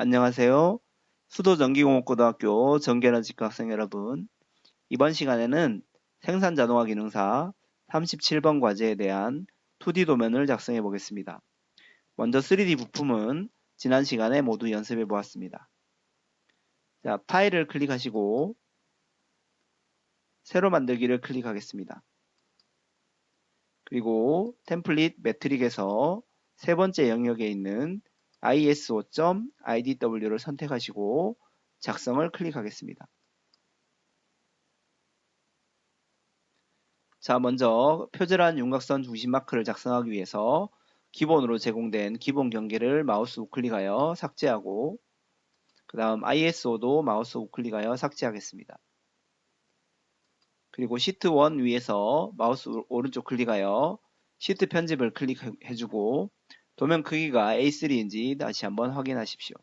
안녕하세요. 수도전기공업고등학교 전기에너지 직학생 여러분. 이번 시간에는 생산자동화 기능사 37번 과제에 대한 2D 도면을 작성해 보겠습니다. 먼저 3D 부품은 지난 시간에 모두 연습해 보았습니다. 자, 파일을 클릭하시고 새로 만들기를 클릭하겠습니다. 그리고 템플릿 매트릭에서 세 번째 영역에 있는 ISO.idw를 선택하시고 작성을 클릭하겠습니다. 자, 먼저 표절한 윤곽선 중심 마크를 작성하기 위해서 기본으로 제공된 기본 경계를 마우스 우클릭하여 삭제하고 그 다음 ISO도 마우스 우클릭하여 삭제하겠습니다. 그리고 시트 1 위에서 마우스 오른쪽 클릭하여 시트 편집을 클릭해주고 도면 크기가 A3인지 다시 한번 확인하십시오.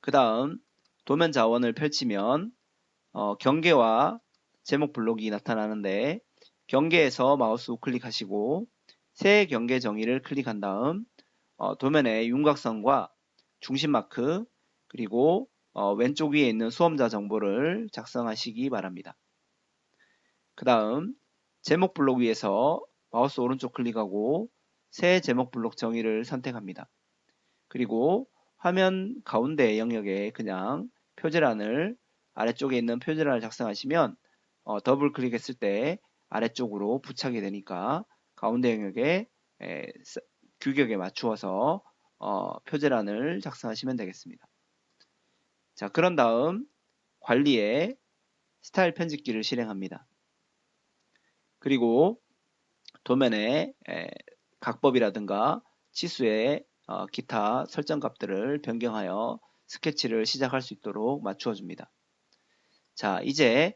그 다음 도면 자원을 펼치면 경계와 제목 블록이 나타나는데 경계에서 마우스 우클릭하시고 새 경계 정의를 클릭한 다음 도면의 윤곽선과 중심 마크 그리고 왼쪽 위에 있는 수험자 정보를 작성하시기 바랍니다. 그 다음 제목 블록 위에서 마우스 오른쪽 클릭하고 새 제목 블록 정의를 선택합니다. 그리고 화면 가운데 영역에 그냥 표제란을 아래쪽에 있는 표제란을 작성하시면 더블 클릭했을 때 아래쪽으로 부착이 되니까 가운데 영역에 규격에 맞추어서 표제란을 작성하시면 되겠습니다. 자, 그런 다음 관리에 스타일 편집기를 실행합니다. 그리고 도면에 각법이라든가 치수의 기타 설정 값들을 변경하여 스케치를 시작할 수 있도록 맞추어 줍니다. 자, 이제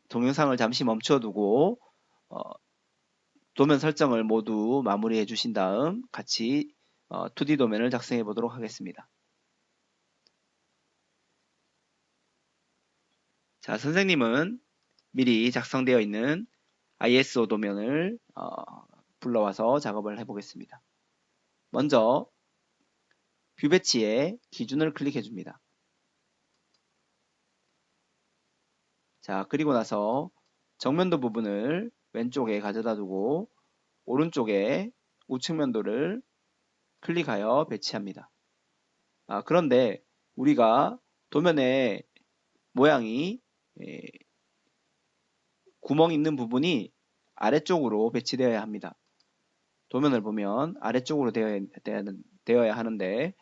동영상을 잠시 멈춰 두고 도면 설정을 모두 마무리해 주신 다음 같이 2D 도면을 작성해 보도록 하겠습니다. 자, 선생님은 미리 작성되어 있는 ISO 도면을 불러와서 작업을 해보겠습니다. 먼저 뷰 배치에 기준을 클릭해 줍니다. 자, 그리고 나서 정면도 부분을 왼쪽에 가져다 두고 오른쪽에 우측면도를 클릭하여 배치합니다. 그런데 우리가 도면의 모양이 구멍 있는 부분이 아래쪽으로 배치되어야 합니다. 도면을 보면 아래쪽으로 되어야 하는데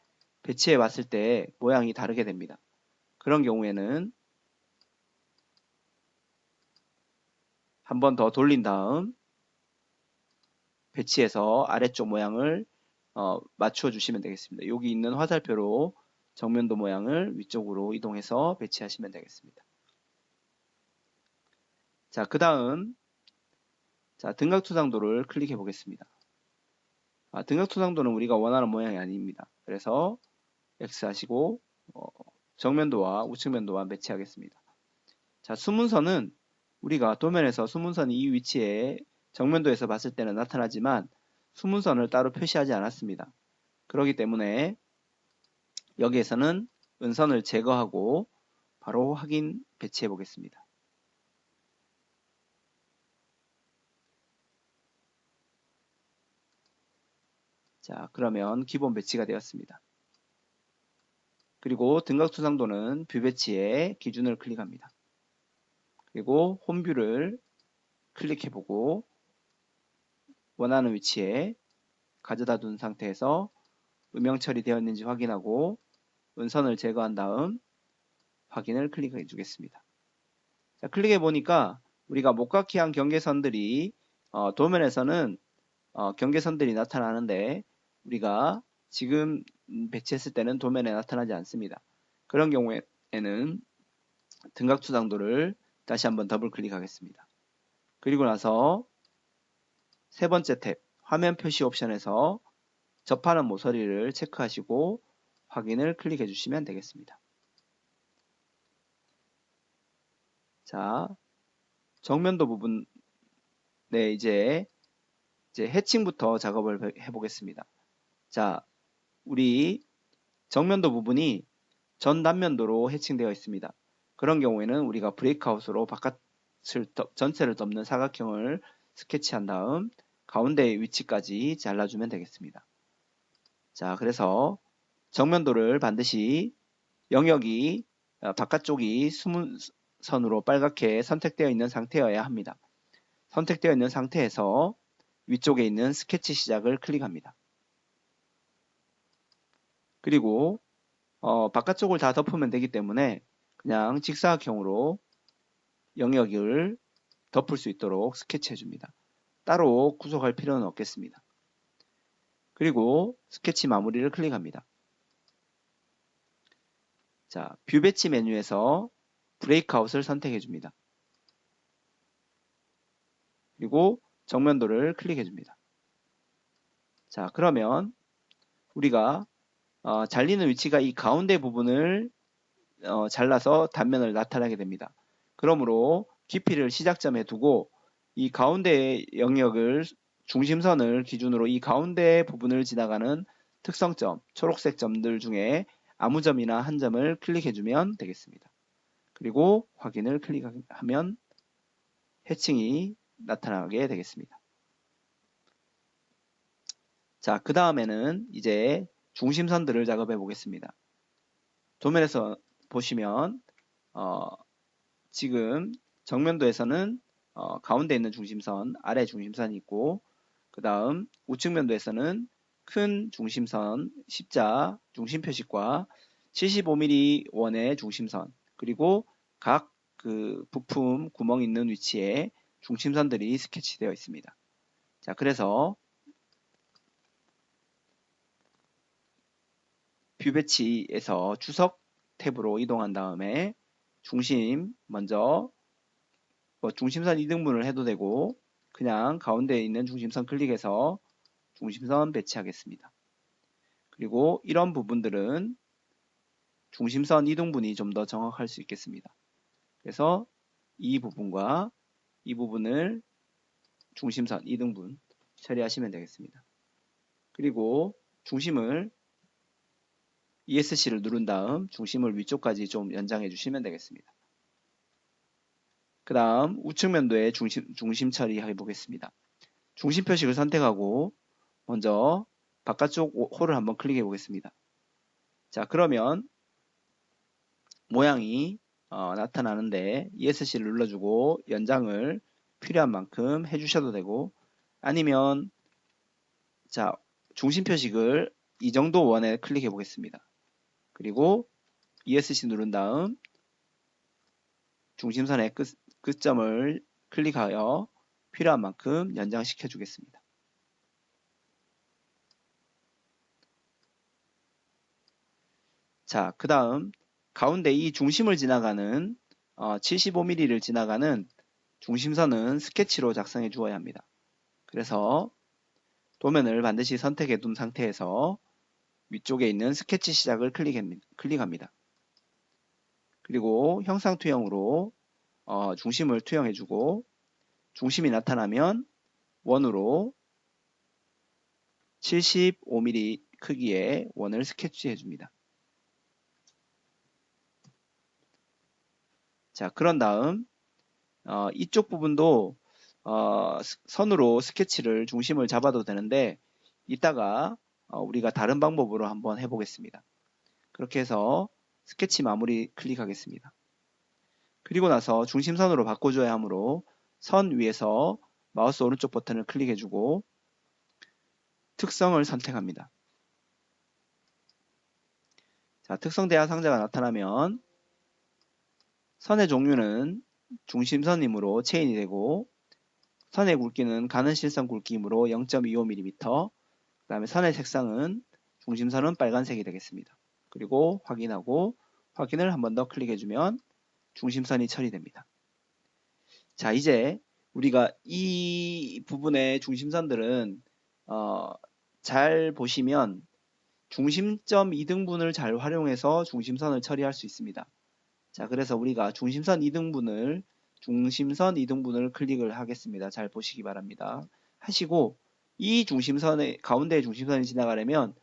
배치해 봤을 때 모양이 다르게 됩니다. 그런 경우에는 한 번 더 돌린 다음 배치해서 아래쪽 모양을 맞춰 주시면 되겠습니다. 여기 있는 화살표로 정면도 모양을 위쪽으로 이동해서 배치하시면 되겠습니다. 자, 그 다음 등각투상도를 클릭해 보겠습니다. 등각투상도는 우리가 원하는 모양이 아닙니다. 그래서 X 하시고 정면도와 우측면도와 매치하겠습니다. 자, 수문선은 우리가 도면에서 수문선이 이 위치에 정면도에서 봤을 때는 나타나지만 수문선을 따로 표시하지 않았습니다. 그렇기 때문에 여기에서는 은선을 제거하고 바로 확인 배치해 보겠습니다. 자, 그러면 기본 배치가 되었습니다. 그리고 등각투상도는 뷰 배치에 기준을 클릭합니다. 그리고 홈뷰를 클릭해 보고 원하는 위치에 가져다 둔 상태에서 음영 처리되었는지 확인하고 은선을 제거한 다음 확인을 클릭해 주겠습니다. 자, 클릭해 보니까 우리가 목각형 경계선들이 도면에서는 경계선들이 나타나는데 우리가 지금 배치했을 때는 도면에 나타나지 않습니다. 그런 경우에는 등각투상도를 다시 한번 더블 클릭하겠습니다. 그리고 나서 세 번째 탭 화면 표시 옵션에서 접하는 모서리를 체크하시고 확인을 클릭해 주시면 되겠습니다. 자, 정면도 부분에 이제 해칭부터 작업을 해보겠습니다. 자, 우리 정면도 부분이 전 단면도로 해칭되어 있습니다. 그런 경우에는 우리가 브레이크아웃으로 전체를 덮는 사각형을 스케치한 다음 가운데 위치까지 잘라주면 되겠습니다. 자, 그래서 정면도를 반드시 영역이 바깥쪽이 숨은 선으로 빨갛게 선택되어 있는 상태여야 합니다. 선택되어 있는 상태에서 위쪽에 있는 스케치 시작을 클릭합니다. 그리고 바깥쪽을 다 덮으면 되기 때문에 그냥 직사각형으로 영역을 덮을 수 있도록 스케치해 줍니다. 따로 구속할 필요는 없겠습니다. 그리고 스케치 마무리를 클릭합니다. 자, 뷰 배치 메뉴에서 브레이크아웃을 선택해 줍니다. 그리고 정면도를 클릭해 줍니다. 자, 그러면 우리가 잘리는 위치가 이 가운데 부분을 잘라서 단면을 나타나게 됩니다. 그러므로 깊이를 시작점에 두고 이 가운데 영역을 중심선을 기준으로 이 가운데 부분을 지나가는 특성점, 초록색 점들 중에 아무 점이나 한 점을 클릭해주면 되겠습니다. 그리고 확인을 클릭하면 해칭이 나타나게 되겠습니다. 자, 그 다음에는 이제 중심선들을 작업해 보겠습니다. 도면에서 보시면 지금 정면도에서는 가운데 있는 중심선, 아래 중심선이 있고 그 다음 우측면도에서는 큰 중심선, 십자 중심 표식과 75mm 원의 중심선 그리고 각 그 부품 구멍 있는 위치에 중심선들이 스케치되어 있습니다. 자, 그래서 뷰 배치에서 주석 탭으로 이동한 다음에 중심 먼저 중심선 2등분을 해도 되고 그냥 가운데에 있는 중심선 클릭해서 중심선 배치하겠습니다. 그리고 이런 부분들은 중심선 2등분이 좀 더 정확할 수 있겠습니다. 그래서 이 부분과 이 부분을 중심선 2등분 처리하시면 되겠습니다. 그리고 중심을 ESC를 누른 다음 중심을 위쪽까지 좀 연장해 주시면 되겠습니다. 그 다음 우측면도에 중심 처리해 보겠습니다. 중심 표식을 선택하고 먼저 바깥쪽 홀을 한번 클릭해 보겠습니다. 자, 그러면 모양이 나타나는데 ESC를 눌러주고 연장을 필요한 만큼 해주셔도 되고 아니면 자, 중심 표식을 이 정도 원에 클릭해 보겠습니다. 그리고 ESC 누른 다음 중심선의 끝점을 클릭하여 필요한 만큼 연장시켜 주겠습니다. 자, 그 다음 가운데 이 중심을 지나가는 75mm를 지나가는 중심선은 스케치로 작성해 주어야 합니다. 그래서 도면을 반드시 선택해 둔 상태에서 위쪽에 있는 스케치 시작을 클릭합니다. 그리고 형상 투영으로 중심을 투영해 주고 중심이 나타나면 원으로 75mm 크기의 원을 스케치해 줍니다. 자, 그런 다음 이쪽 부분도 선으로 스케치를 중심을 잡아도 되는데 이따가 우리가 다른 방법으로 한번 해보겠습니다. 그렇게 해서 스케치 마무리 클릭하겠습니다. 그리고 나서 중심선으로 바꿔줘야 하므로 선 위에서 마우스 오른쪽 버튼을 클릭해주고 특성을 선택합니다. 자, 특성 대화 상자가 나타나면 선의 종류는 중심선이므로 체인이 되고 선의 굵기는 가는 실선 굵기이므로 0.25mm 그 다음에 선의 색상은 중심선은 빨간색이 되겠습니다. 그리고 확인하고 확인을 한 번 더 클릭해주면 중심선이 처리됩니다. 자, 이제 우리가 이 부분의 중심선들은 잘 보시면 중심점 2등분을 잘 활용해서 중심선을 처리할 수 있습니다. 자, 그래서 우리가 중심선 2등분을 클릭을 하겠습니다. 잘 보시기 바랍니다. 하시고 이 중심선의 가운데 중심선이 지나가려면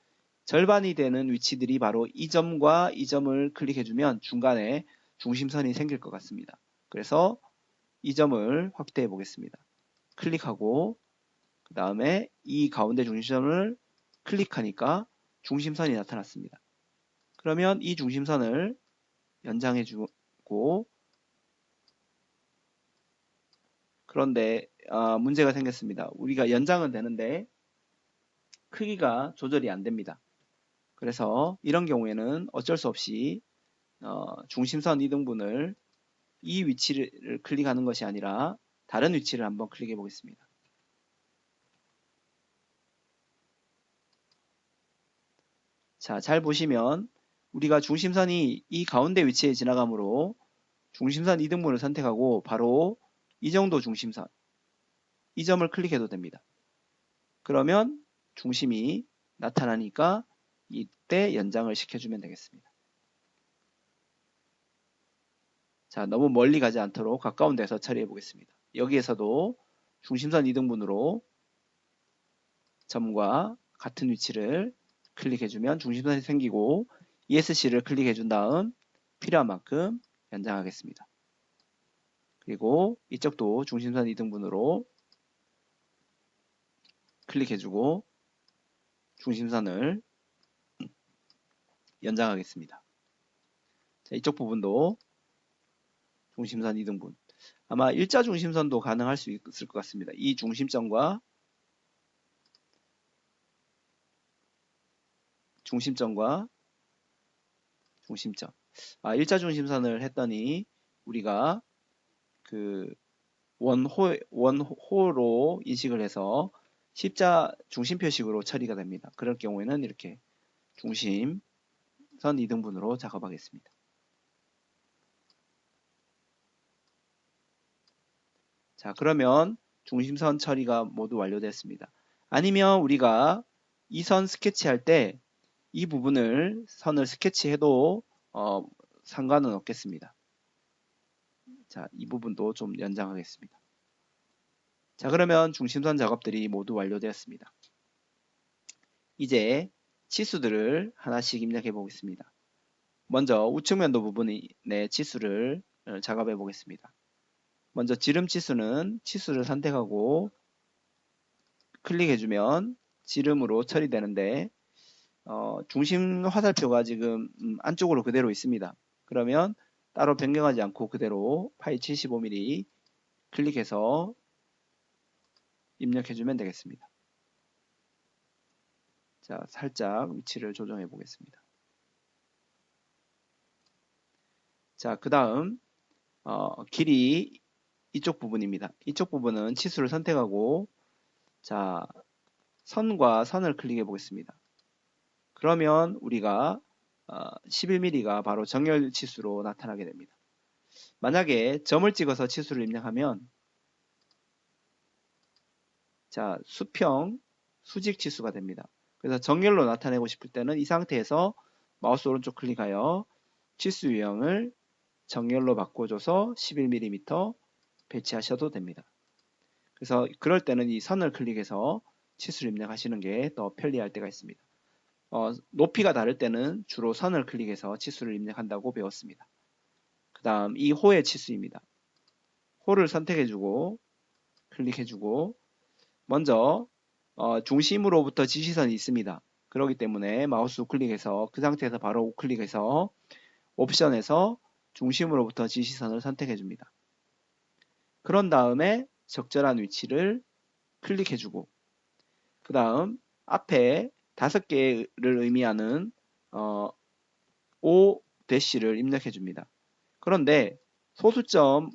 절반이 되는 위치들이 바로 이 점과 이 점을 클릭해주면 중간에 중심선이 생길 것 같습니다. 그래서 이 점을 확대해 보겠습니다. 클릭하고 그 다음에 이 가운데 중심선을 클릭하니까 중심선이 나타났습니다. 그러면 이 중심선을 연장해 주고 그런데 문제가 생겼습니다. 우리가 연장은 되는데 크기가 조절이 안 됩니다. 그래서 이런 경우에는 어쩔 수 없이 중심선 이등분을 이 위치를 클릭하는 것이 아니라 다른 위치를 한번 클릭해 보겠습니다. 자, 잘 보시면 우리가 중심선이 이 가운데 위치에 지나가므로 중심선 이등분을 선택하고 바로 이 정도 중심선, 이 점을 클릭해도 됩니다. 그러면 중심이 나타나니까 이때 연장을 시켜주면 되겠습니다. 자, 너무 멀리 가지 않도록 가까운 데서 처리해 보겠습니다. 여기에서도 중심선 이등분으로 점과 같은 위치를 클릭해주면 중심선이 생기고 ESC를 클릭해준 다음 필요한 만큼 연장하겠습니다. 그리고 이쪽도 중심선 이등분으로 클릭해주고 중심선을 연장하겠습니다. 자, 이쪽 부분도 중심선 이등분. 아마 일자 중심선도 가능할 수 있을 것 같습니다. 이 중심점과 중심점. 일자 중심선을 했더니 우리가 그 원호로 인식을 해서 십자 중심 표식으로 처리가 됩니다. 그럴 경우에는 이렇게 중심선 이등분으로 작업하겠습니다. 자, 그러면 중심선 처리가 모두 완료됐습니다. 아니면 우리가 이 선 스케치할 때 이 부분을 선을 스케치해도 상관은 없겠습니다. 자, 이 부분도 좀 연장하겠습니다. 자, 그러면 중심선 작업들이 모두 완료되었습니다. 이제 치수들을 하나씩 입력해 보겠습니다. 먼저 우측면도 부분의 치수를 작업해 보겠습니다. 먼저 지름 치수는 치수를 선택하고 클릭해주면 지름으로 처리되는데 중심 화살표가 지금 안쪽으로 그대로 있습니다. 그러면 따로 변경하지 않고 그대로 파이 75mm 클릭해서 입력해주면 되겠습니다. 자, 살짝 위치를 조정해 보겠습니다. 자, 그 다음 길이 이쪽 부분입니다. 이쪽 부분은 치수를 선택하고 자, 선과 선을 클릭해 보겠습니다. 그러면 우리가 11mm가 바로 정렬 치수로 나타나게 됩니다. 만약에 점을 찍어서 치수를 입력하면 자, 수평 수직 치수가 됩니다. 그래서 정렬로 나타내고 싶을 때는 이 상태에서 마우스 오른쪽 클릭하여 치수 유형을 정렬로 바꿔줘서 11mm 배치하셔도 됩니다. 그래서 그럴 때는 이 선을 클릭해서 치수를 입력하시는 게 더 편리할 때가 있습니다. 높이가 다를 때는 주로 선을 클릭해서 치수를 입력한다고 배웠습니다. 그 다음 이 호의 치수입니다. 호를 선택해주고 클릭해주고 먼저 중심으로부터 지시선이 있습니다. 그렇기 때문에 마우스 우클릭해서 그 상태에서 바로 우클릭해서 옵션에서 중심으로부터 지시선을 선택해줍니다. 그런 다음에 적절한 위치를 클릭해주고 그 다음 앞에 5개를 의미하는 O-를 입력해줍니다. 그런데 소수점이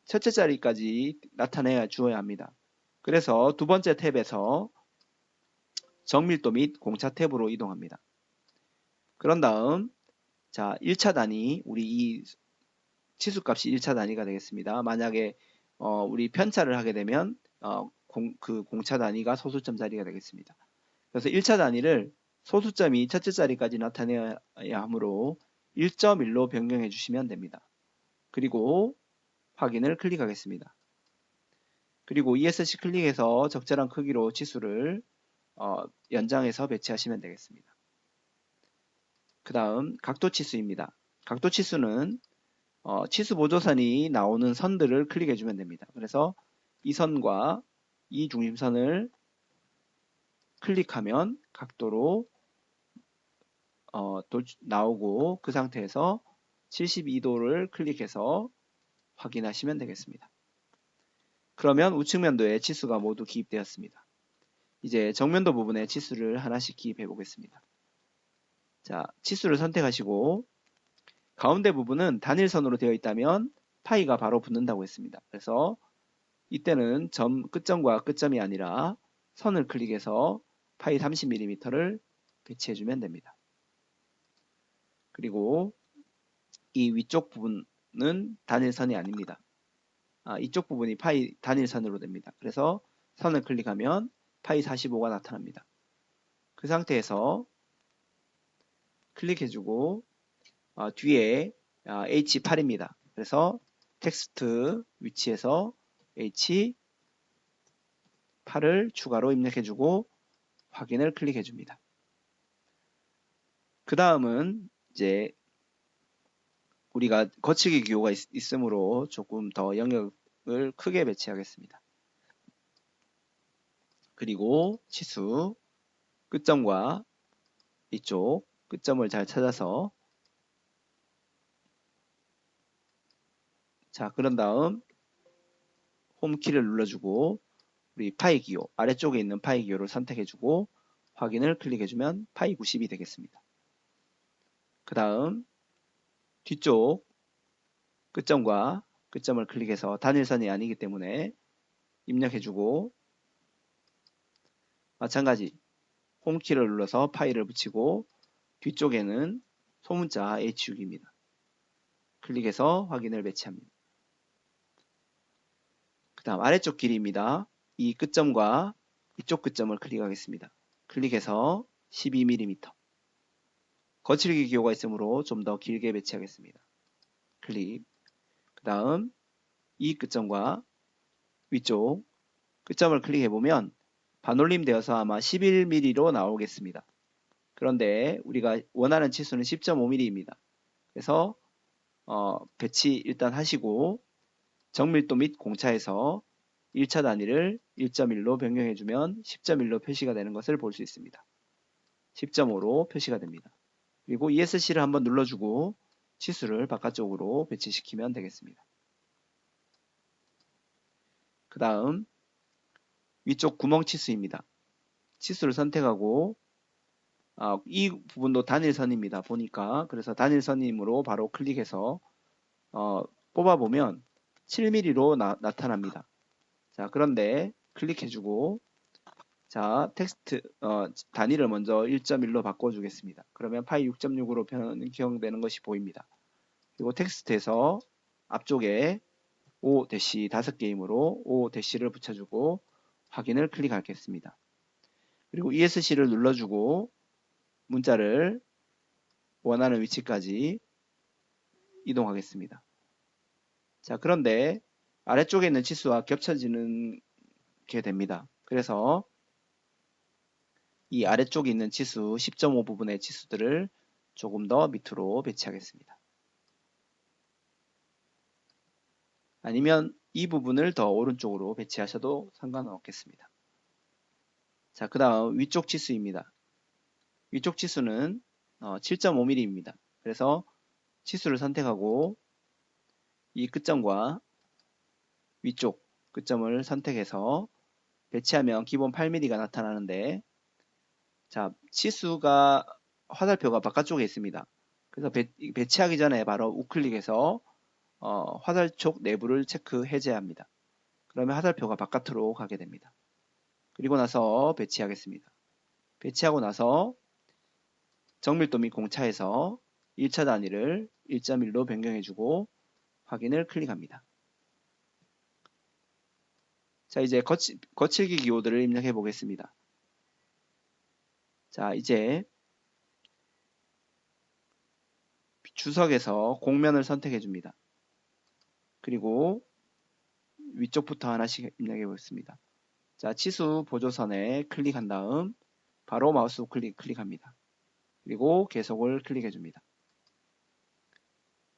첫째 자리까지 나타내야 주어야 합니다. 그래서 두 번째 탭에서 정밀도 및 공차 탭으로 이동합니다. 그런 다음 자 1차 단위 우리 이 치수값이 1차 단위가 되겠습니다. 만약에 우리 편차를 하게 되면 그 공차 단위가 소수점 자리가 되겠습니다. 그래서 1차 단위를 소수점이 첫째 자리까지 나타내야 하므로 1.1로 변경해 주시면 됩니다. 그리고 확인을 클릭하겠습니다. 그리고 ESC 클릭해서 적절한 크기로 치수를 연장해서 배치하시면 되겠습니다. 그 다음 각도 치수입니다. 각도 치수는 치수 보조선이 나오는 선들을 클릭해 주면 됩니다. 그래서 이 선과 이 중심선을 클릭하면 각도로 나오고 그 상태에서 72도를 클릭해서 확인하시면 되겠습니다. 그러면 우측면도의 치수가 모두 기입되었습니다. 이제 정면도 부분에 치수를 하나씩 기입해 보겠습니다. 자, 치수를 선택하시고 가운데 부분은 단일선으로 되어 있다면 파이가 바로 붙는다고 했습니다. 그래서 이때는 끝점과 끝점이 아니라 선을 클릭해서 파이 30mm를 배치해주면 됩니다. 그리고 이 위쪽 부분은 단일선이 아닙니다. 이쪽 부분이 파이 단일선으로 됩니다. 그래서 선을 클릭하면 파이 45가 나타납니다. 그 상태에서 클릭해주고 뒤에 H8입니다. 그래서 텍스트 위치에서 H8을 추가로 입력해주고 확인을 클릭해줍니다. 그 다음은 이제 우리가 거치기 기호가 있으므로 조금 더 영역을 크게 배치하겠습니다. 그리고 치수 끝점과 이쪽 끝점을 잘 찾아서 자 그런 다음 홈키를 눌러주고 우리 파이 기호 아래쪽에 있는 파이 기호를 선택해주고 확인을 클릭해주면 파이 90이 되겠습니다. 그 다음 뒤쪽 끝점과 끝점을 클릭해서 단일선이 아니기 때문에 입력해주고 마찬가지 홈키를 눌러서 파일을 붙이고 뒤쪽에는 소문자 H6입니다. 클릭해서 확인을 배치합니다. 그 다음 아래쪽 길이입니다. 이 끝점과 이쪽 끝점을 클릭하겠습니다. 클릭해서 12mm 거칠기 기호가 있으므로 좀 더 길게 배치하겠습니다. 클릭 그 다음 이 끝점과 위쪽 끝점을 클릭해보면 반올림 되어서 아마 11mm로 나오겠습니다. 그런데 우리가 원하는 치수는 10.5mm입니다. 그래서 배치 일단 하시고 정밀도 및 공차에서 1차 단위를 1.1로 변경해주면 10.1로 표시가 되는 것을 볼 수 있습니다. 10.5로 표시가 됩니다. 그리고 ESC를 한번 눌러주고 치수를 바깥쪽으로 배치시키면 되겠습니다. 그 다음 위쪽 구멍 치수입니다. 치수를 선택하고 이 부분도 단일선입니다. 보니까 그래서 단일선이므로 바로 클릭해서 뽑아보면 7mm로 나타납니다. 자 그런데 클릭해주고 자 텍스트 단위를 먼저 1.1로 바꿔주겠습니다. 그러면 파이 6.6으로 변경되는 것이 보입니다. 그리고 텍스트에서 앞쪽에 O 대시 5개이므로 O 대시를 붙여주고 확인을 클릭하겠습니다. 그리고 ESC를 눌러주고 문자를 원하는 위치까지 이동하겠습니다. 자 그런데 아래쪽에 있는 치수와 겹쳐지는 게 됩니다. 그래서 이 아래쪽에 있는 치수 10.5 부분의 치수들을 조금 더 밑으로 배치하겠습니다. 아니면 이 부분을 더 오른쪽으로 배치하셔도 상관은 없겠습니다. 자, 그 다음 위쪽 치수입니다. 위쪽 치수는 7.5mm입니다. 그래서 치수를 선택하고 이 끝점과 위쪽 끝점을 선택해서 배치하면 기본 8mm가 나타나는데 자 치수가 화살표가 바깥쪽에 있습니다. 그래서 배치하기 전에 바로 우클릭해서 화살촉 내부를 체크 해제합니다. 그러면 화살표가 바깥으로 가게 됩니다. 그리고 나서 배치하겠습니다. 배치하고 나서 정밀도 및 공차에서 1차 단위를 1.1로 변경해주고 확인을 클릭합니다. 자 이제 거칠기 기호들을 입력해 보겠습니다. 자 이제 주석에서 공면을 선택해 줍니다. 그리고 위쪽부터 하나씩 입력해 보겠습니다. 자, 치수 보조선에 클릭한 다음 바로 마우스 클릭합니다. 그리고 계속을 클릭해 줍니다.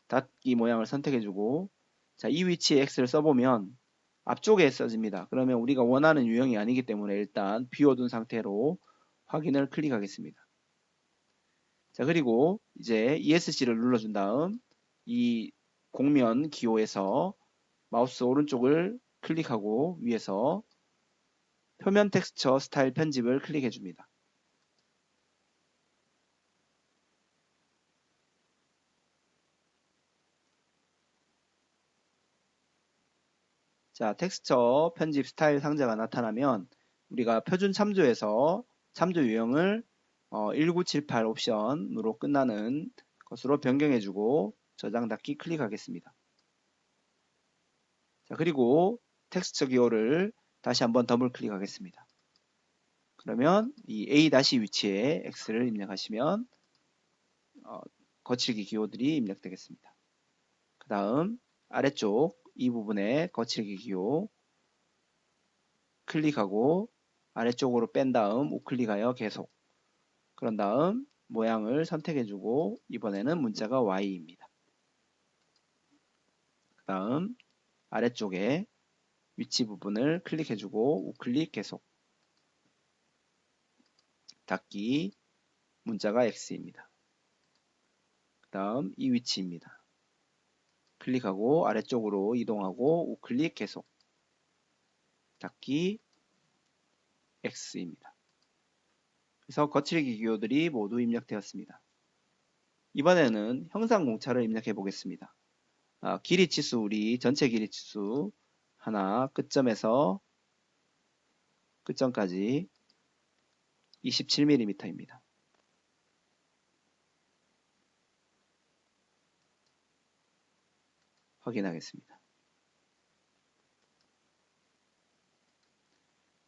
닫기 모양을 선택해 주고, 자, 이 위치에 X를 써보면 앞쪽에 써집니다. 그러면 우리가 원하는 유형이 아니기 때문에 일단 비워둔 상태로 확인을 클릭하겠습니다. 자, 그리고 이제 ESC를 눌러준 다음 이 공면 기호에서 마우스 오른쪽을 클릭하고 위에서 표면 텍스처 스타일 편집을 클릭해 줍니다. 자, 텍스처 편집 스타일 상자가 나타나면 우리가 표준 참조에서 참조 유형을 1978 옵션으로 끝나는 것으로 변경해주고 저장 닫기 클릭하겠습니다. 자, 그리고 텍스처 기호를 다시 한번 더블 클릭하겠습니다. 그러면 이 A- 위치에 X를 입력하시면 거칠기 기호들이 입력되겠습니다. 그 다음 아래쪽 이 부분에 거칠기 기호 클릭하고 아래쪽으로 뺀 다음 우클릭하여 계속, 그런 다음 모양을 선택해주고 이번에는 문자가 Y입니다. 그 다음 아래쪽에 위치 부분을 클릭해주고 우클릭 계속, 닫기, 문자가 X입니다. 그 다음 이 위치입니다. 클릭하고 아래쪽으로 이동하고 우클릭 계속, 닫기, X입니다. 그래서 거칠기 기호들이 모두 입력되었습니다. 이번에는 형상 공차를 입력해 보겠습니다. 길이 치수, 우리 전체 길이 치수 하나, 끝점에서 끝점까지 27mm입니다. 확인하겠습니다.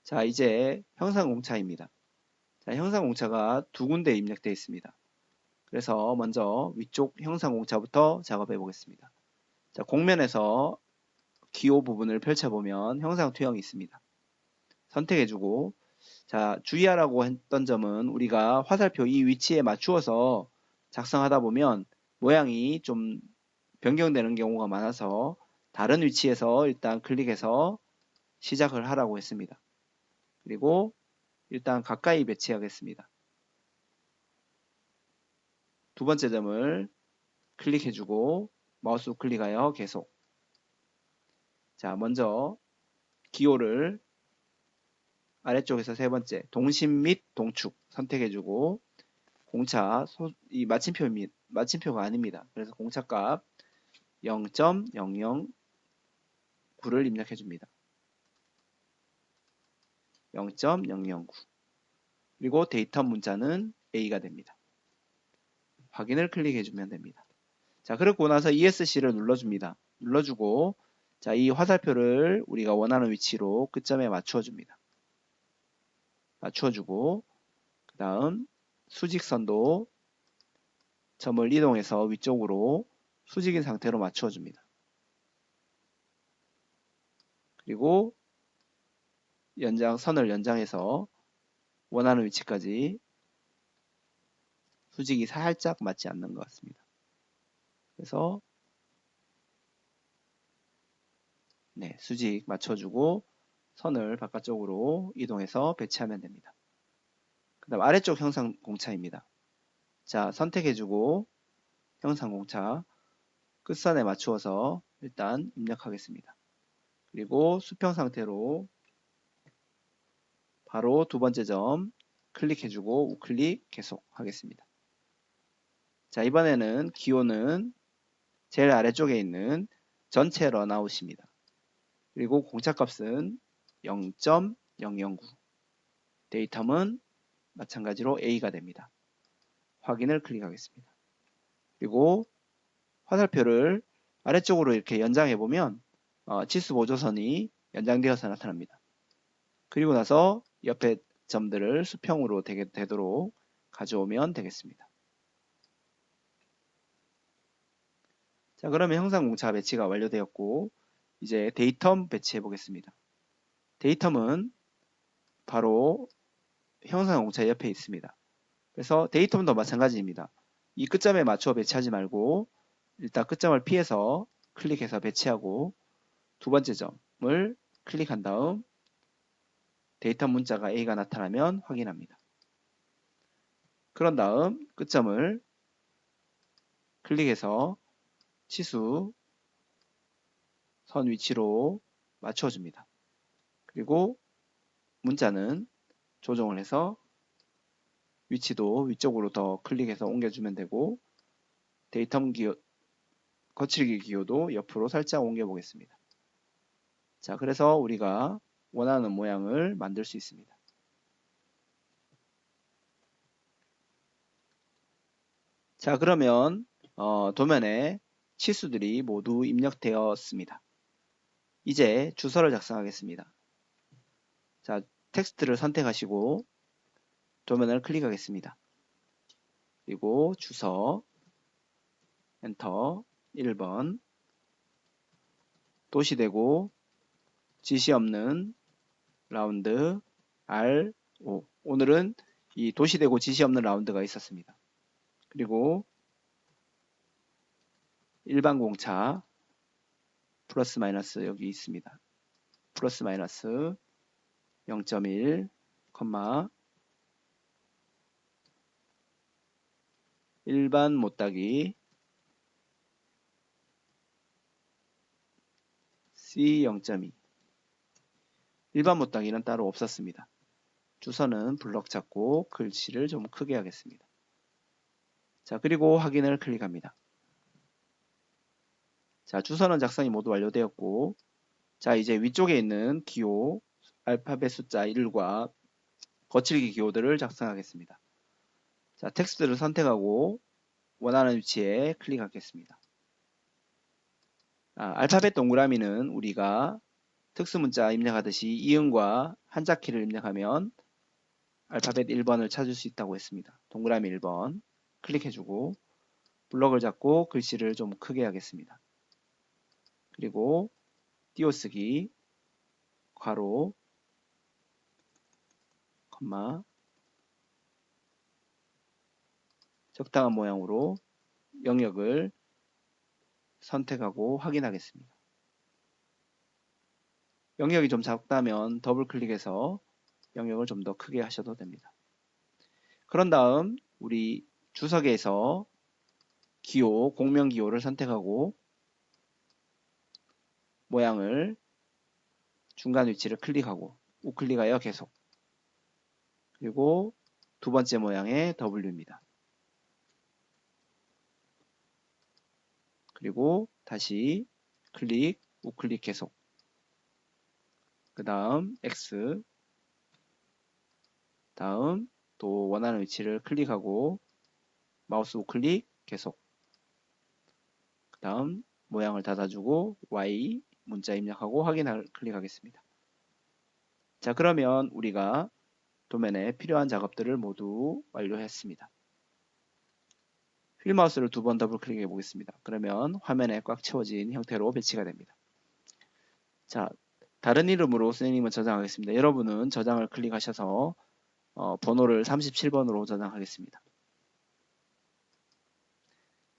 자, 이제 형상 공차입니다. 자, 형상 공차가 두 군데 입력되어 있습니다. 그래서 먼저 위쪽 형상 공차부터 작업해 보겠습니다. 자, 공면에서 기호 부분을 펼쳐보면 형상 투영이 있습니다. 선택해주고, 자, 주의하라고 했던 점은 우리가 화살표 이 위치에 맞추어서 작성하다 보면 모양이 좀 변경되는 경우가 많아서 다른 위치에서 일단 클릭해서 시작을 하라고 했습니다. 그리고 일단 가까이 배치하겠습니다. 두 번째 점을 클릭해주고 마우스 클릭하여 계속. 자, 먼저 기호를 아래쪽에서 세 번째 동심 및 동축 선택해주고 공차 이 마침표가 아닙니다. 그래서 공차값 0.009를 입력해줍니다. 0.009. 그리고 데이터 문자는 A가 됩니다. 확인을 클릭해주면 됩니다. 자, 그러고 나서 ESC를 눌러줍니다. 눌러주고, 자, 이 화살표를 우리가 원하는 위치로 끝점에 맞추어줍니다. 맞추어주고, 그 다음 수직선도 점을 이동해서 위쪽으로 수직인 상태로 맞추어줍니다. 그리고 선을 연장해서 원하는 위치까지 수직이 살짝 맞지 않는 것 같습니다. 그래서 네, 수직 맞춰주고 선을 바깥쪽으로 이동해서 배치하면 됩니다. 그 다음 아래쪽 형상 공차입니다. 자, 선택해주고 형상 공차 끝선에 맞추어서 일단 입력하겠습니다. 그리고 수평 상태로 바로 두 번째 점 클릭해주고 우클릭 계속 하겠습니다. 자, 이번에는 기호는 제일 아래쪽에 있는 전체 런아웃입니다. 그리고 공차값은 0.009, 데이텀은 마찬가지로 A가 됩니다. 확인을 클릭하겠습니다. 그리고 화살표를 아래쪽으로 이렇게 연장해 보면 치수 보조선이 연장되어서 나타납니다. 그리고 나서 옆에 점들을 수평으로 되도록 가져오면 되겠습니다. 자, 그러면 형상 공차 배치가 완료되었고 이제 데이텀 배치해 보겠습니다. 데이텀은 바로 형상 공차 옆에 있습니다. 그래서 데이텀도 마찬가지입니다. 이 끝점에 맞춰 배치하지 말고 일단 끝점을 피해서 클릭해서 배치하고 두 번째 점을 클릭한 다음 데이터 문자가 A가 나타나면 확인합니다. 그런 다음 끝점을 클릭해서 치수 선 위치로 맞춰줍니다. 그리고 문자는 조정을 해서 위치도 위쪽으로 더 클릭해서 옮겨주면 되고 데이텀 기호, 거칠기 기호도 옆으로 살짝 옮겨 보겠습니다. 자, 그래서 우리가 원하는 모양을 만들 수 있습니다. 자, 그러면 도면에 치수들이 모두 입력되었습니다. 이제 주소를 작성하겠습니다. 자, 텍스트를 선택하시고 도면을 클릭하겠습니다. 그리고 주소, 엔터, 1번, 도시되고 지시 없는 라운드 R5. 오늘은 이 도시되고 지시 없는 라운드가 있었습니다. 그리고 일반 공차 플러스 마이너스 여기 있습니다. 플러스 마이너스 0.1, 일반 못따기 C 0.2. 일반 못따기는 따로 없었습니다. 주소는 블럭 잡고 글씨를 좀 크게 하겠습니다. 자, 그리고 확인을 클릭합니다. 자, 주소는 작성이 모두 완료되었고, 자, 이제 위쪽에 있는 기호, 알파벳 숫자 1과 거칠기 기호들을 작성하겠습니다. 자, 텍스트를 선택하고 원하는 위치에 클릭하겠습니다. 알파벳 동그라미는 우리가 특수문자 입력하듯이 이응과 한자키를 입력하면 알파벳 1번을 찾을 수 있다고 했습니다. 동그라미 1번 클릭해주고 블럭을 잡고 글씨를 좀 크게 하겠습니다. 그리고 띄어쓰기 괄호 콤마 적당한 모양으로 영역을 선택하고 확인하겠습니다. 영역이 좀 작다면 더블 클릭해서 영역을 좀 더 크게 하셔도 됩니다. 그런 다음 우리 주석에서 기호, 공명 기호를 선택하고 모양을 중간 위치를 클릭하고 우클릭하여 계속, 그리고 두 번째 모양의 W입니다. 그리고 다시 클릭, 우클릭 계속, 그 다음 X, 다음 또 원하는 위치를 클릭하고 마우스 우클릭 계속, 그 다음 모양을 닫아주고 Y 문자 입력하고 확인을 클릭하겠습니다. 자, 그러면 우리가 도면에 필요한 작업들을 모두 완료했습니다. 휠마우스를 두 번 더블 클릭해 보겠습니다. 그러면 화면에 꽉 채워진 형태로 배치가 됩니다. 자, 다른 이름으로 선생님은 저장하겠습니다. 여러분은 저장을 클릭하셔서 번호를 37번으로 저장하겠습니다.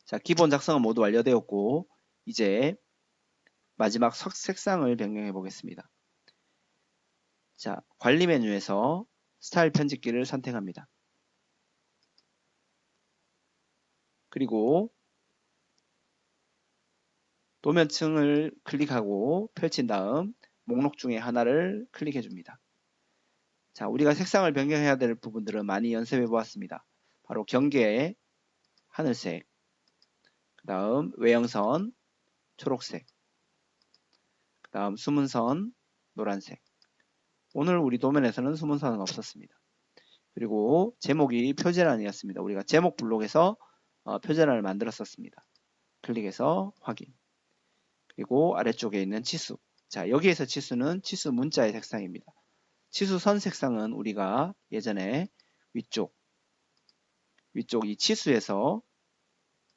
자, 기본 작성은 모두 완료되었고 이제 마지막 색상을 변경해 보겠습니다. 자, 관리 메뉴에서 스타일 편집기를 선택합니다. 그리고 도면층을 클릭하고 펼친 다음 목록 중에 하나를 클릭해 줍니다. 자, 우리가 색상을 변경해야 될 부분들은 많이 연습해 보았습니다. 바로 경계 하늘색, 그 다음 외형선 초록색, 그 다음 숨은선 노란색. 오늘 우리 도면에서는 숨은선은 없었습니다. 그리고 제목이 표제란이었습니다. 우리가 제목 블록에서 표제란을 만들었었습니다. 클릭해서 확인. 그리고 아래쪽에 있는 치수. 자, 여기에서 치수는 치수 문자의 색상입니다. 치수선 색상은 우리가 예전에 위쪽 이 치수에서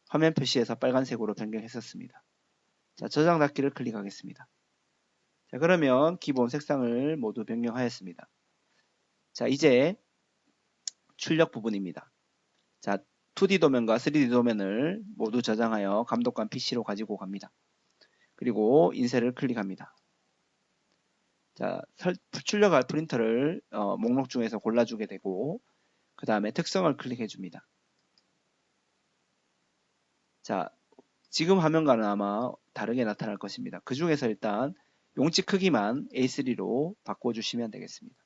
화면 표시에서 빨간색으로 변경했었습니다. 자, 저장 닫기를 클릭하겠습니다. 자, 그러면 기본 색상을 모두 변경하였습니다. 자, 이제 출력 부분입니다. 자, 2D 도면과 3D 도면을 모두 저장하여 감독관 PC로 가지고 갑니다. 그리고 인쇄를 클릭합니다. 자, 출력할 프린터를 목록 중에서 골라주게 되고 그 다음에 특성을 클릭해 줍니다. 자, 지금 화면과는 아마 다르게 나타날 것입니다. 그 중에서 일단 용지 크기만 A3로 바꿔주시면 되겠습니다.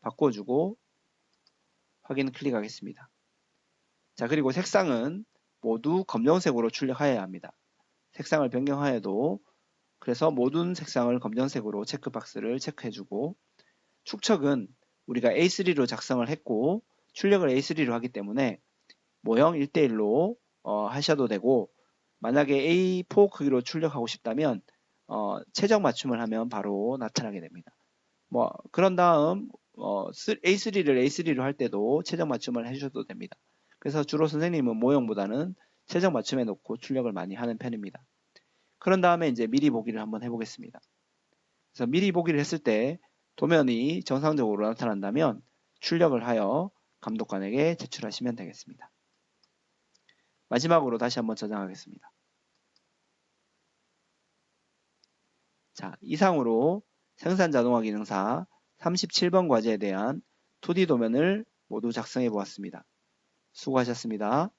바꿔주고 확인 클릭하겠습니다. 자, 그리고 색상은 모두 검정색으로 출력하여야 합니다. 색상을 변경하여도 그래서 모든 색상을 검정색으로 체크박스를 체크해주고 축척은 우리가 A3로 작성을 했고 출력을 A3로 하기 때문에 모형 1대1로 하셔도 되고 만약에 A4 크기로 출력하고 싶다면 최적 맞춤을 하면 바로 나타나게 됩니다. 그런 다음 A3를 A3로 할 때도 최적 맞춤을 해주셔도 됩니다. 그래서 주로 선생님은 모형보다는 최적 맞춤해 놓고 출력을 많이 하는 편입니다. 그런 다음에 이제 미리 보기를 한번 해보겠습니다. 그래서 미리 보기를 했을 때 도면이 정상적으로 나타난다면 출력을 하여 감독관에게 제출하시면 되겠습니다. 마지막으로 다시 한번 저장하겠습니다. 자, 이상으로 생산 자동화 기능사 37번 과제에 대한 2D 도면을 모두 작성해 보았습니다. 수고하셨습니다.